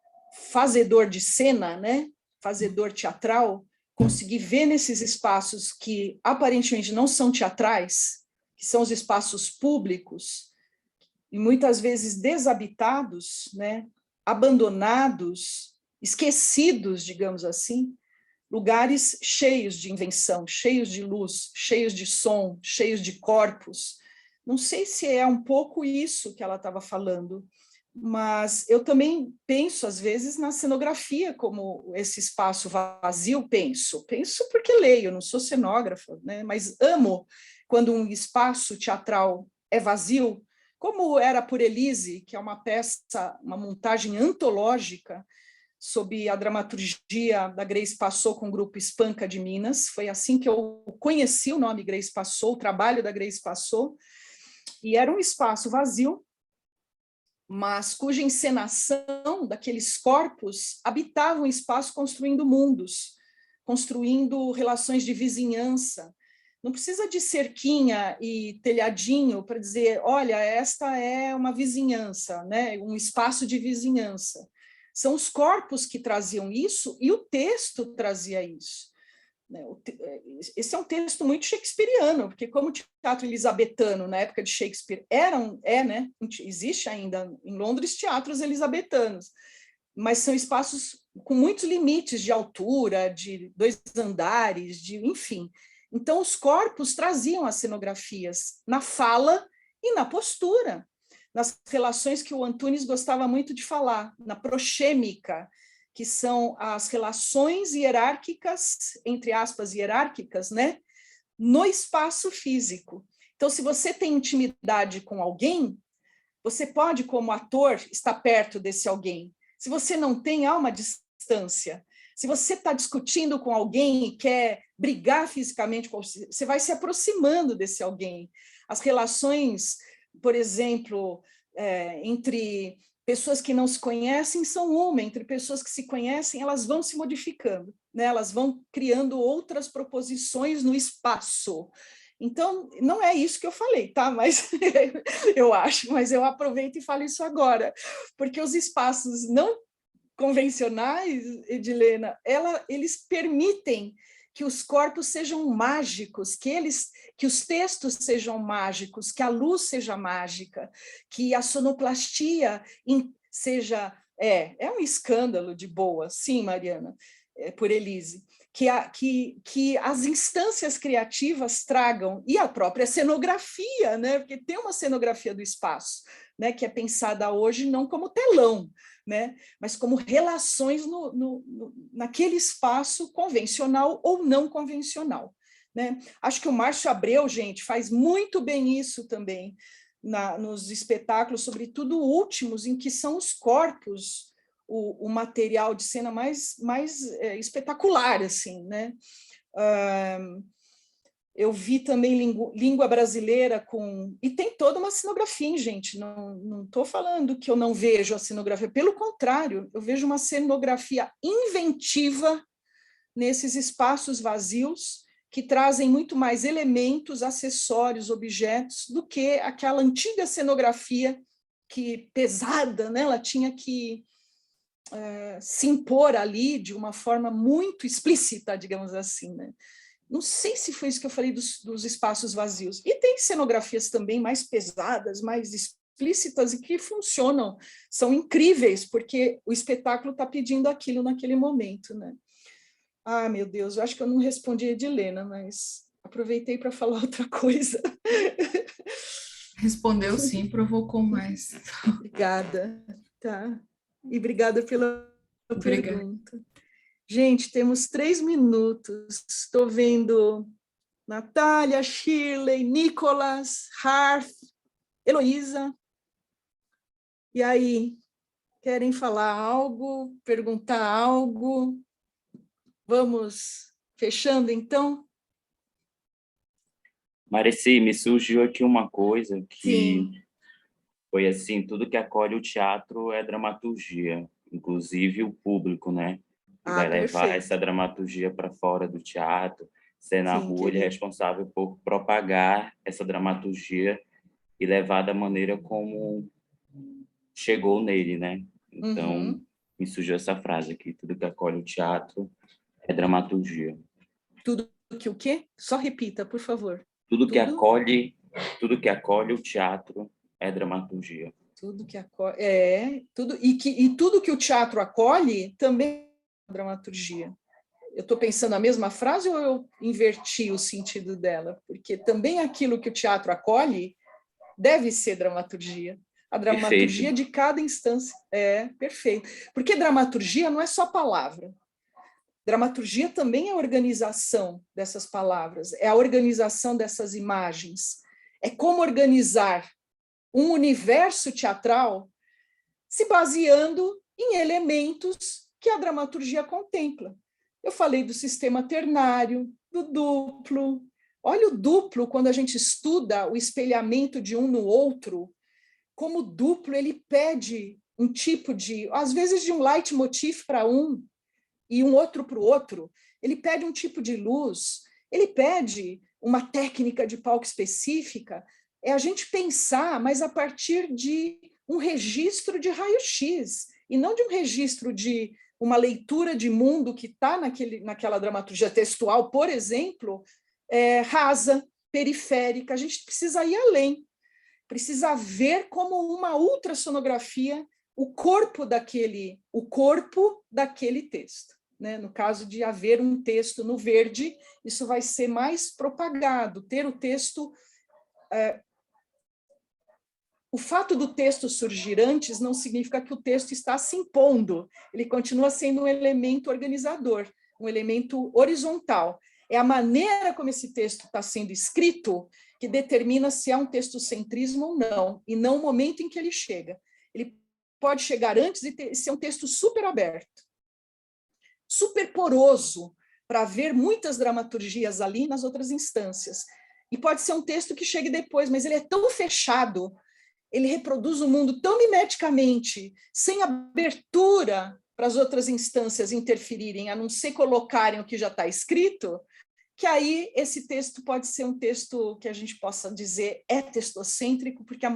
fazedor de cena, né? Fazedor teatral, conseguir ver nesses espaços que aparentemente não são teatrais, que são os espaços públicos, e muitas vezes desabitados, né? Abandonados, esquecidos, digamos assim, lugares cheios de invenção, cheios de luz, cheios de som, cheios de corpos. Não sei se é um pouco isso que ela estava falando, mas eu também penso, às vezes, na cenografia como esse espaço vazio, penso porque leio, não sou cenógrafa, né? Mas amo quando um espaço teatral é vazio, como era Por Elise, que é uma peça, uma montagem antológica, sob a dramaturgia da Grace Passou com o grupo Espanca de Minas. Foi assim que eu conheci o nome Grace Passou, o trabalho da Grace Passou, e era um espaço vazio, mas cuja encenação daqueles corpos habitava o espaço construindo mundos, construindo relações de vizinhança. Não precisa de cerquinha e telhadinho para dizer, olha, esta é uma vizinhança, né? Um espaço de vizinhança. São os corpos que traziam isso e o texto trazia isso. Esse é um texto muito shakespeariano, porque como o teatro elisabetano, na época de Shakespeare, né? Existe ainda em Londres teatros elisabetanos, mas são espaços com muitos limites de altura, de 2 andares, enfim. Então, os corpos traziam as cenografias na fala e na postura, nas relações que o Antunes gostava muito de falar, na proxêmica, que são as relações hierárquicas, entre aspas, hierárquicas, né? No espaço físico. Então, se você tem intimidade com alguém, você pode, como ator, estar perto desse alguém. Se você não tem, há uma distância. Se você está discutindo com alguém e quer brigar fisicamente com você, você vai se aproximando desse alguém. As relações, por exemplo, entre pessoas que não se conhecem são uma, entre pessoas que se conhecem, elas vão se modificando, né? Elas vão criando outras proposições no espaço. Então, não é isso que eu falei, tá? Mas eu acho, mas eu aproveito e falo isso agora, porque os espaços não convencionais, Edilena, eles permitem que os corpos sejam mágicos, que os textos sejam mágicos, que a luz seja mágica, que a sonoplastia seja... É um escândalo de boa, sim, Mariana, Por Elise, que as instâncias criativas tragam, e a própria cenografia, né? Porque tem uma cenografia do espaço, né? Que é pensada hoje não como telão, né? Mas como relações naquele espaço convencional ou não convencional, né? Acho que o Márcio Abreu, gente, faz muito bem isso também nos espetáculos, sobretudo últimos, em que são os corpos o material de cena mais espetacular, assim, né? Eu vi também língua brasileira e tem toda uma cenografia, hein, gente, não estou falando que eu não vejo a cenografia, pelo contrário, eu vejo uma cenografia inventiva nesses espaços vazios, que trazem muito mais elementos, acessórios, objetos, do que aquela antiga cenografia pesada, né? Ela tinha que se impor ali de uma forma muito explícita, digamos assim, né? Não sei se foi isso que eu falei dos espaços vazios. E tem cenografias também mais pesadas, mais explícitas e que funcionam, são incríveis, porque o espetáculo está pedindo aquilo naquele momento, né? Ah, meu Deus, eu acho que eu não respondi a Edilena, mas aproveitei para falar outra coisa. Respondeu sim, provocou mais. Obrigada, tá? E obrigada pela Obrigada. pergunta. Gente, temos 3 minutos. Estou vendo Natália, Shirley, Nicolas, Harth, Heloísa. E aí, querem falar algo, perguntar algo? Vamos fechando, então? Mareci, me surgiu aqui uma coisa que Sim. foi assim, tudo que acolhe o teatro é dramaturgia, inclusive o público, né? Que vai levar Perfeito. essa dramaturgia para fora do teatro, ser na Sim, rua, ele é responsável por propagar essa dramaturgia e levar da maneira como chegou nele, né? Então, me surgiu essa frase aqui, tudo que acolhe o teatro é dramaturgia. Tudo que o quê? Só repita, por favor. Tudo que acolhe o teatro é dramaturgia. Tudo que acolhe, e tudo que o teatro acolhe também é dramaturgia. Eu estou pensando a mesma frase ou eu inverti o sentido dela? Porque também aquilo que o teatro acolhe deve ser dramaturgia. A dramaturgia de cada instância. Perfeito. Porque dramaturgia não é só palavra. Dramaturgia também é a organização dessas palavras, é a organização dessas imagens, é como organizar um universo teatral se baseando em elementos que a dramaturgia contempla. Eu falei do sistema ternário, do duplo. Olha o duplo, quando a gente estuda o espelhamento de um no outro, como o duplo ele pede um tipo de, às vezes de um leitmotiv para um, e um outro para o outro, ele pede um tipo de luz, ele pede uma técnica de palco específica, é a gente pensar, mas a partir de um registro de raio-x, e não de um registro de uma leitura de mundo que está naquela dramaturgia textual, por exemplo, rasa, periférica. A gente precisa ir além, precisa ver como uma ultrassonografia o corpo daquele texto. Né? No caso de haver um texto no verde, isso vai ser mais propagado, ter o texto... O fato do texto surgir antes não significa que o texto está se impondo, ele continua sendo um elemento organizador, um elemento horizontal. É a maneira como esse texto está sendo escrito que determina se é um textocentrismo ou não, e não o momento em que ele chega. Ele pode chegar antes e ser um texto super aberto, super poroso, para ver muitas dramaturgias ali nas outras instâncias. E pode ser um texto que chegue depois, mas ele é tão fechado, ele reproduz o mundo tão mimeticamente, sem abertura para as outras instâncias interferirem, a não ser colocarem o que já está escrito, que aí esse texto pode ser um texto que a gente possa dizer textocêntrico, porque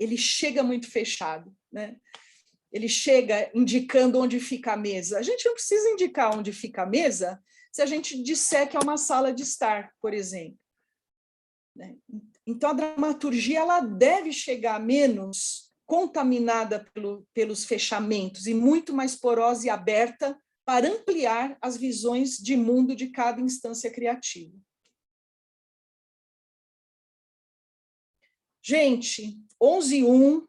ele chega muito fechado, né? Ele chega indicando onde fica a mesa. A gente não precisa indicar onde fica a mesa se a gente disser que é uma sala de estar, por exemplo. Então, a dramaturgia ela deve chegar menos contaminada pelos fechamentos e muito mais porosa e aberta para ampliar as visões de mundo de cada instância criativa. Gente, 11h01,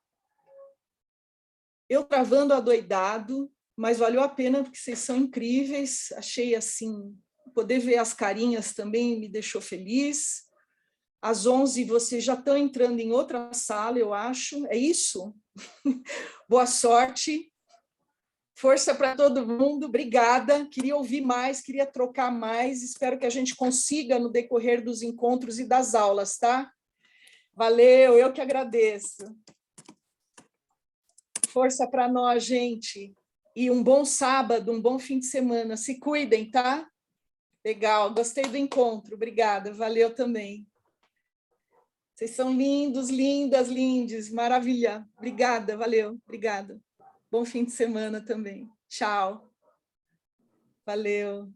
eu travando adoidado, mas valeu a pena porque vocês são incríveis, achei assim, poder ver as carinhas também me deixou feliz. Às 11 vocês já estão entrando em outra sala, eu acho, é isso? Boa sorte, força para todo mundo, obrigada, queria ouvir mais, queria trocar mais, espero que a gente consiga no decorrer dos encontros e das aulas, tá? Valeu, eu que agradeço. Força para nós, gente. E um bom sábado, um bom fim de semana. Se cuidem, tá? Legal, gostei do encontro. Obrigada, valeu também. Vocês são lindos, lindas, lindes. Maravilha. Obrigada, valeu. Obrigada. Bom fim de semana também. Tchau. Valeu.